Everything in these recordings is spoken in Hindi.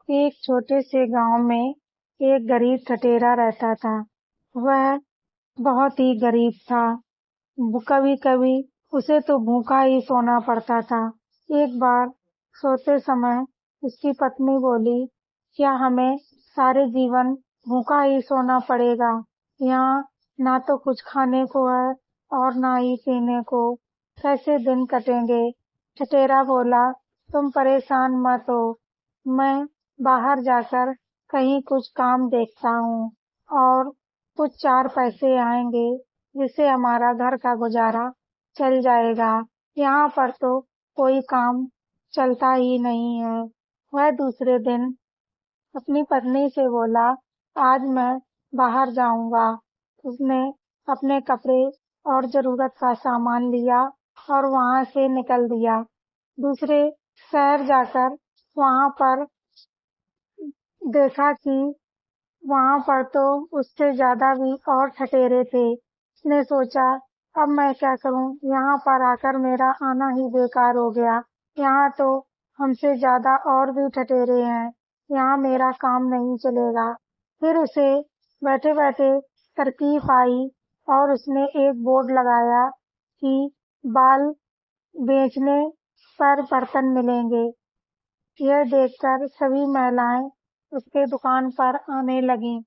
एक छोटे से गांव में एक गरीब ठठेरा रहता था। वह बहुत ही गरीब था। कभी-कभी उसे तो भूखा ही सोना पड़ता था। एक बार सोते समय उसकी पत्नी बोली, क्या हमें सारे जीवन भूखा ही सोना पड़ेगा? यहाँ ना तो कुछ खाने को है और ना ही पीने को। कैसे दिन कटेंगे? ठठेरा बोला, तुम परेशान मत हो। मैं बाहर जाकर कहीं कुछ काम देखता हूँ और कुछ 4 पैसे आएंगे जिससे हमारा घर का गुजारा चल जाएगा। यहाँ पर तो कोई काम चलता ही नहीं है। वह दूसरे दिन अपनी पत्नी से बोला, आज मैं बाहर जाऊंगा। उसने अपने कपड़े और जरूरत का सामान लिया और वहां से निकल दिया। दूसरे शहर जाकर वहां पर देखा कि वहां पर तो उससे ज्यादा भी और ठठेरे थे। उसने सोचा, अब मैं क्या करूं? यहाँ पर आकर मेरा आना ही बेकार हो गया। यहाँ तो हमसे ज्यादा और भी ठठेरे हैं। यहाँ मेरा काम नहीं चलेगा। फिर उसे बैठे बैठे तरकीब आई और उसने एक बोर्ड लगाया कि बाल बेचने पर बर्तन मिलेंगे। यह देखकर सभी महिलाएं उसके दुकान पर आने लगीं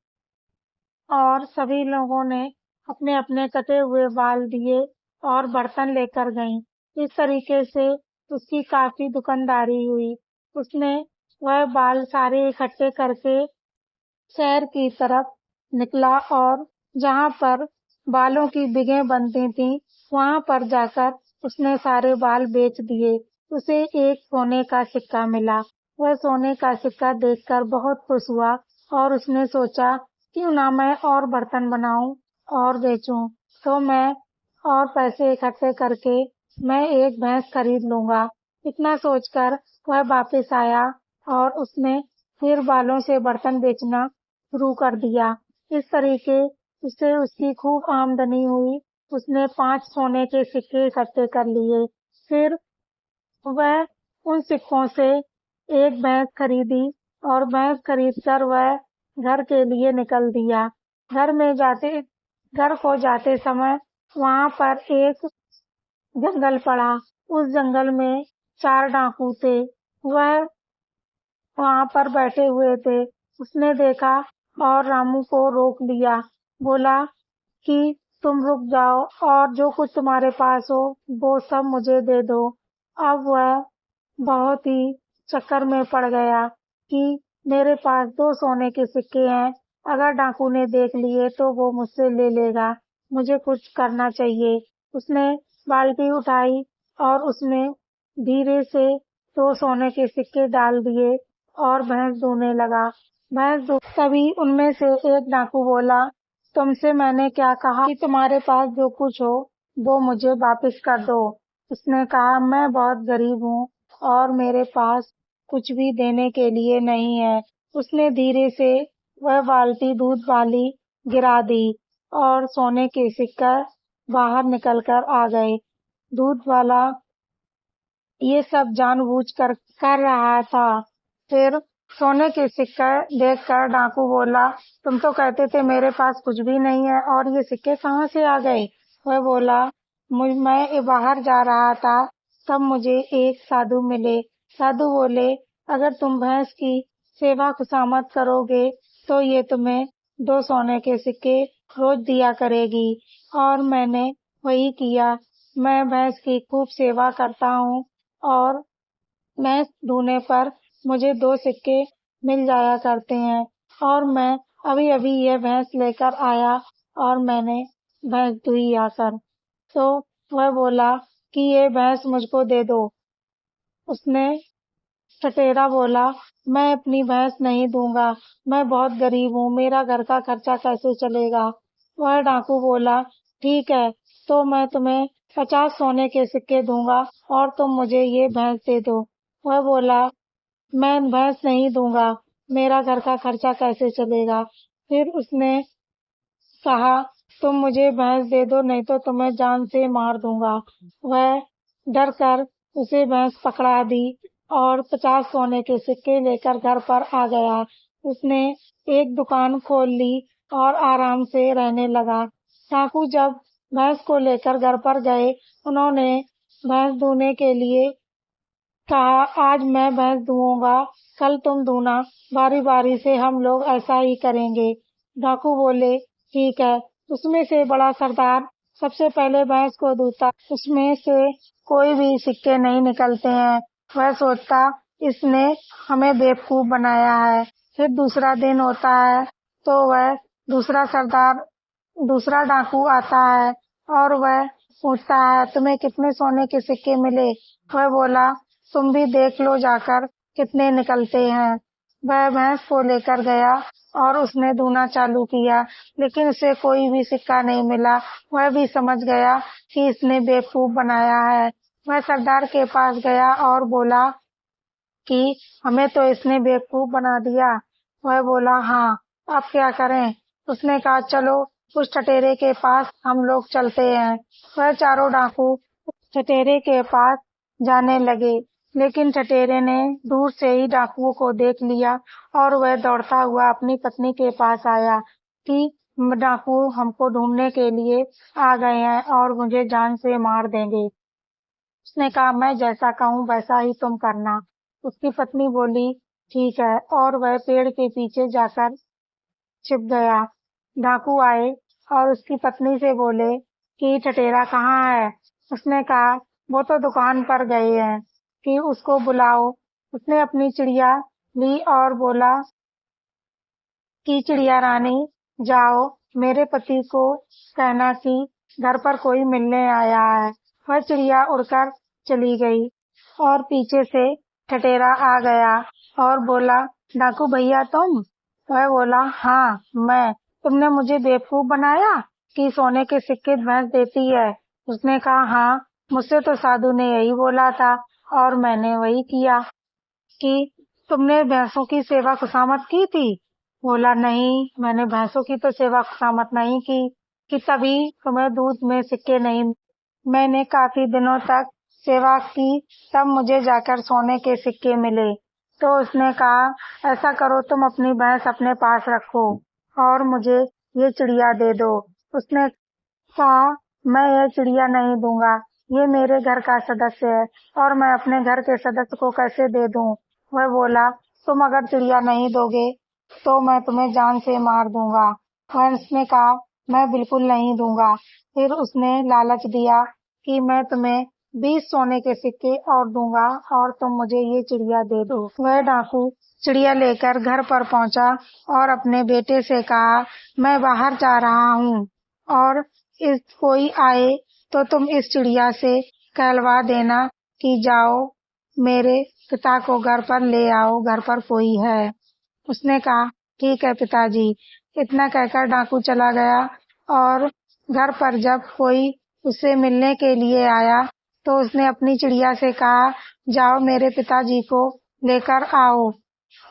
और सभी लोगों ने अपने अपने कटे हुए बाल दिए और बर्तन लेकर गईं। इस तरीके से उसकी काफी दुकानदारी हुई। उसने वह बाल सारे इकट्ठे करके शहर की तरफ निकला और जहाँ पर बालों की बिगें बनती थीं, वहाँ पर जाकर उसने सारे बाल बेच दिए। उसे एक सोने का सिक्का मिला। वह सोने का सिक्का देखकर बहुत खुश हुआ और उसने सोचा, क्यों ना मैं और बर्तन बनाऊं और बेचूं। तो मैं और पैसे इकट्ठे करके मैं एक भैंस खरीद लूंगा। इतना सोचकर वह वापस आया और उसने फिर बालों से बर्तन बेचना शुरू कर दिया। इस तरीके से उसकी खूब आमदनी हुई। उसने 5 सोने के सिक्के इकट्ठे कर लिए। फिर वह उन सिक्कों से एक भैंस खरीदी और भैंस खरीदकर वह घर के लिए निकल दिया। घर को जाते समय वहां पर एक जंगल पड़ा। उस जंगल में 4 डाकू थे। वह वहां पर बैठे हुए थे। उसने देखा और रामू को रोक लिया। बोला कि तुम रुक जाओ और जो कुछ तुम्हारे पास हो वो सब मुझे दे दो। अब वह बहुत ही चक्कर में पड़ गया कि मेरे पास 2 सोने के सिक्के हैं। अगर डाकू ने देख लिए तो वो मुझसे ले लेगा। मुझे कुछ करना चाहिए। उसने बाल्टी उठाई और उसमें धीरे से 2 सोने के सिक्के डाल दिए और भैंस दूहने लगा। तभी उनमें से एक डाकू बोला, तुमसे मैंने क्या कहा कि तुम्हारे पास जो कुछ हो वो मुझे वापस कर दो। उसने कहा, मैं बहुत गरीब हूँ और मेरे पास कुछ भी देने के लिए नहीं है। उसने धीरे से वह बाल्टी दूध वाली गिरा दी और सोने के सिक्का बाहर निकल कर आ गए। दूध वाला ये सब जानबूझकर कर रहा था। फिर सोने के सिक्के देखकर डाकू बोला, तुम तो कहते थे मेरे पास कुछ भी नहीं है और ये सिक्के कहाँ से आ गए? वह बोला, मैं बाहर जा रहा था तब मुझे एक साधु मिले। साधु बोले, अगर तुम भैंस की सेवा खुशामद करोगे तो ये तुम्हें 2 सोने के सिक्के रोज दिया करेगी। और मैंने वही किया। मैं भैंस की खूब सेवा करता हूँ और भैंस दूहने पर मुझे 2 सिक्के मिल जाया करते हैं और मैं अभी-अभी ये भैंस लेकर आया और मैंने भैंस दुही आकर। तो वह बोला कि ये भैंस मुझको दे दो। उसने ठठेरा बोला, मैं अपनी भैंस नहीं दूंगा। मैं बहुत गरीब हूँ। मेरा घर का खर्चा कैसे चलेगा? वह डाकू बोला, ठीक है, तो मैं तुम्हें 50 सोने के सिक्के दूंगा और तुम मुझे ये भैंस दे दो। वह बोला, मैं भैंस नहीं दूंगा। मेरा घर का खर्चा कैसे चलेगा? फिर उसने कहा, तुम मुझे भैंस दे दो नहीं तो तुम्हें जान से मार दूंगा। वह डर कर उसे भैंस पकड़ा दी और 50 सोने के सिक्के लेकर घर पर आ गया। उसने एक दुकान खोल ली और आराम से रहने लगा। डाकू जब भैंस को लेकर घर पर गए, उन्होंने भैंस दूहने के लिए कहा, आज मैं भैंस दूहूंगा, कल तुम दूहना, बारी-बारी से हम लोग ऐसा ही करेंगे। डाकू बोले, ठीक है। उसमें से बड़ा सरदार सबसे पहले भैंस को दूहता, उसमें से कोई भी सिक्के नहीं निकलते हैं। वह सोचता, इसने हमें बेवकूफ बनाया है। फिर दूसरा दिन होता है तो वह दूसरा सरदार, दूसरा डाकू आता है और वह पूछता है, तुम्हें कितने सोने के सिक्के मिले? वह बोला, तुम भी देख लो जाकर कितने निकलते हैं। वह भैंस को लेकर गया और उसने दूहना चालू किया, लेकिन उसे कोई भी सिक्का नहीं मिला। वह भी समझ गया कि इसने बेवकूफ बनाया है। वह सरदार के पास गया और बोला कि हमें तो इसने बेवकूफ बना दिया। वह बोला, हाँ, अब क्या करें? उसने कहा, चलो उस ठठेरे के पास हम लोग चलते हैं। वह चारों डाकू ठठेरे के पास जाने लगे, लेकिन ठठेरे ने दूर से ही डाकुओं को देख लिया और वह दौड़ता हुआ अपनी पत्नी के पास आया कि डाकू हमको ढूंढने के लिए आ गए हैं और मुझे जान से मार देंगे। उसने कहा, मैं जैसा कहूँ वैसा ही तुम करना। उसकी पत्नी बोली, ठीक है, और वह पेड़ के पीछे जाकर छिप गया। डाकू आए और उसकी पत्नी से बोले कि ठठेरा कहाँ है? उसने कहा, वो तो दुकान पर गए हैं, कि उसको बुलाओ। उसने अपनी चिड़िया ली और बोला कि चिड़िया रानी, जाओ मेरे पति को कहना कि घर पर कोई मिलने आया है। वह चिड़िया उड़कर चली गई और पीछे से ठठेरा आ गया और बोला, डाकू भैया तुम? वह बोला, हाँ मैं। तुमने मुझे बेवकूफ बनाया कि सोने के सिक्के भैंस देती है? उसने कहा, हाँ, मुझसे तो साधु ने यही बोला था और मैंने वही किया। कि तुमने भैंसों की सेवा खुशामद की थी? बोला, नहीं, मैंने भैंसों की तो सेवा खुशामद नहीं की, कि तभी तुम्हें दूध में सिक्के नहीं। मैंने काफी दिनों तक सेवा की, तब मुझे जाकर सोने के सिक्के मिले। तो उसने कहा, ऐसा करो, तुम अपनी भैंस अपने पास रखो और मुझे ये चिड़िया दे दो। उसने कहा, मैं यह चिड़िया नहीं दूंगा, ये मेरे घर का सदस्य है और मैं अपने घर के सदस्य को कैसे दे दूं? वह बोला, तुम अगर चिड़िया नहीं दोगे तो मैं तुम्हें जान से मार दूंगा। हंस ने कहा, मैं बिल्कुल नहीं दूंगा। फिर उसने लालच दिया कि मैं तुम्हें 20 सोने के सिक्के और दूंगा और तुम मुझे ये चिड़िया दे दो। वह डाकू चिड़िया लेकर घर पर पहुंचा और अपने बेटे से कहा, मैं बाहर जा रहा हूँ और इस कोई आए तो तुम इस चिड़िया से कहलवा देना कि जाओ मेरे पिता को घर पर ले आओ, घर पर कोई है। उसने कहा, ठीक है पिताजी। इतना कहकर डाकू चला गया और घर पर जब कोई उससे मिलने के लिए आया तो उसने अपनी चिड़िया से कहा, जाओ मेरे पिताजी को लेकर आओ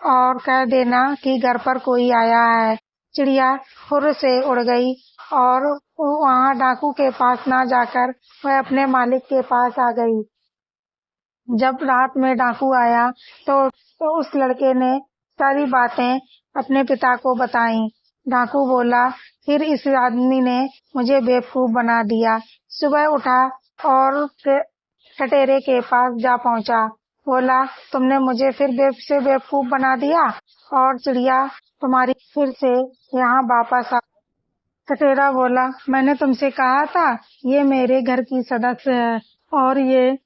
और कह देना कि घर पर कोई आया है। चिड़िया फुर्र से उड़ गई और वहाँ डाकू के पास ना जाकर वह अपने मालिक के पास आ गई। जब रात में डाकू आया तो उस लड़के ने सारी बातें अपने पिता को बताई। डाकू बोला, फिर इस आदमी ने मुझे बेवकूफ बना दिया। सुबह उठा और ठठेरे के पास जा पहुंचा। बोला, तुमने मुझे फिर बेवकूफ बना दिया और चिड़िया तुम्हारी फिर से यहाँ वापस आ। ठठेरा बोला, मैंने तुमसे कहा था ये मेरे घर की सदस्य है और ये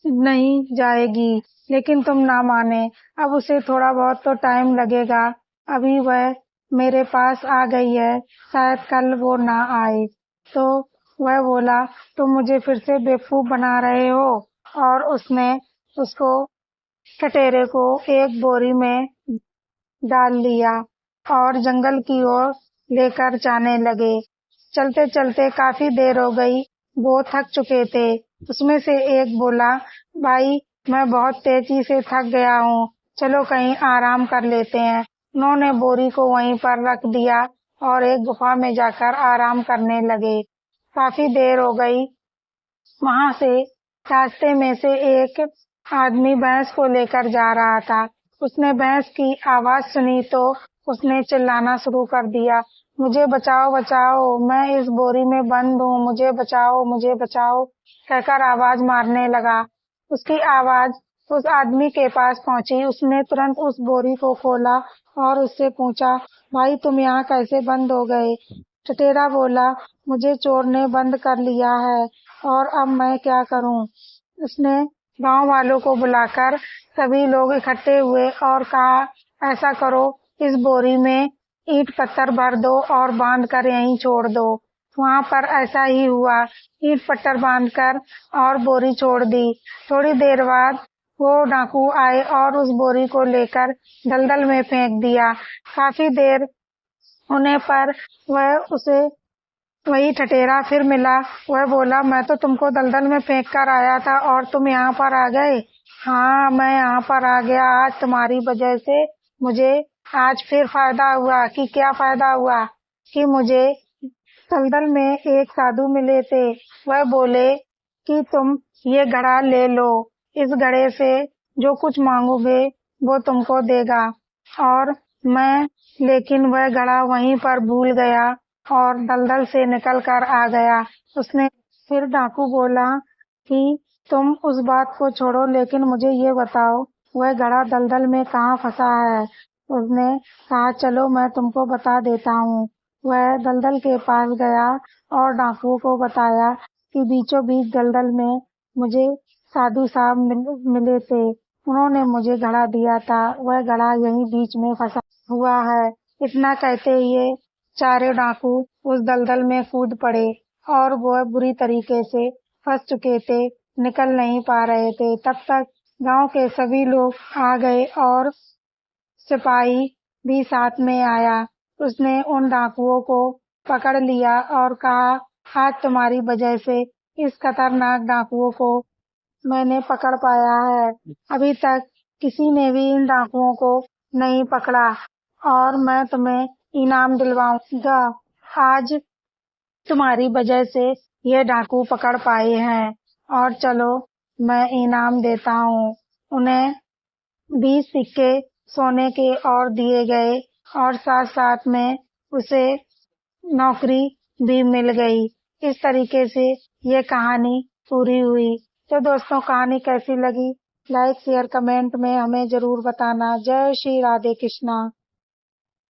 नहीं जाएगी, लेकिन तुम ना माने। अब उसे थोड़ा बहुत तो टाइम लगेगा, अभी वह मेरे पास आ गई है, शायद कल वो ना आए। तो वह बोला, तुम मुझे फिर से बेवकूफ बना रहे हो। और उसने उसको ठठेरे को एक बोरी में डाल लिया और जंगल की ओर लेकर जाने लगे। चलते चलते काफी देर हो गई, वो थक चुके थे। उसमें से एक बोला, भाई मैं बहुत तेजी से थक गया हूँ, चलो कहीं आराम कर लेते हैं। उन्होंने बोरी को वहीं पर रख दिया और एक गुफा में जाकर आराम करने लगे। काफी देर हो गई। वहां से रास्ते में से एक आदमी भैंस को लेकर जा रहा था। उसने भैंस की आवाज सुनी तो उसने चिल्लाना शुरू कर दिया, मुझे बचाओ बचाओ, मैं इस बोरी में बंद हूँ, मुझे बचाओ कहकर आवाज मारने लगा। उसकी आवाज उस आदमी के पास पहुंची। उसने तुरंत उस बोरी को खोला और उससे पूछा, भाई तुम यहाँ कैसे बंद हो गए? टटेरा बोला, मुझे चोर ने बंद कर लिया है और अब मैं क्या करूँ? उसने गांव वालों को बुलाकर सभी लोग इकट्ठे हुए और कहा, ऐसा करो, इस बोरी में ईंट पत्थर भर दो और बांध कर यहीं छोड़ दो। वहां पर ऐसा ही हुआ। ईंट पत्थर बांधकर और बोरी छोड़ दी। थोड़ी देर बाद वो डाकू आए और उस बोरी को लेकर दलदल में फेंक दिया। काफी देर होने पर वह उसे वही ठठेरा फिर मिला। वह बोला, मैं तो तुमको दलदल में फेंक कर आया था और तुम यहाँ पर आ गए। हाँ, मैं यहाँ पर आ गया। आज तुम्हारी वजह से मुझे आज फिर फायदा हुआ। कि क्या फायदा हुआ? कि मुझे दलदल में एक साधु मिले थे। वह बोले कि तुम ये घड़ा ले लो, इस घड़े से जो कुछ मांगोगे वो तुमको देगा। और मैं लेकिन वह घड़ा वहीं पर भूल गया और दलदल से निकल कर आ गया। उसने फिर डाकू बोला कि तुम उस बात को छोड़ो, लेकिन मुझे ये बताओ वह घड़ा दलदल में कहाँ फंसा है? उसने कहा, चलो मैं तुमको बता देता हूँ। वह दलदल के पास गया और डाकुओं को बताया कि बीचों बीच दलदल में मुझे साधु साहब मिले थे। उन्होंने मुझे घड़ा दिया था। वह घड़ा यहीं बीच में फंसा हुआ है। इतना कहते ही चारों डाकू उस दलदल में कूद पड़े और वह बुरी तरीके से फंस चुके थे, निकल नहीं पा रहे थे। तब तक गांव के सभी लोग आ गए और सिपाही भी साथ में आया। उसने उन डाकुओं को पकड़ लिया और कहा, आज तुम्हारी वजह से इस खतरनाक डाकुओं को मैंने पकड़ पाया है। अभी तक किसी ने भी इन डाकुओं को नहीं पकड़ा और मैं तुम्हें इनाम दिलवाऊंगा। आज तुम्हारी वजह से ये डाकू पकड़ पाए हैं और चलो मैं इनाम देता हूँ। उन्हें 20 सिक्के सोने के और दिए गए और साथ साथ में उसे नौकरी भी मिल गई। इस तरीके से ये कहानी पूरी हुई। तो दोस्तों, कहानी कैसी लगी? लाइक शेयर कमेंट में हमें जरूर बताना। जय श्री राधे कृष्णा।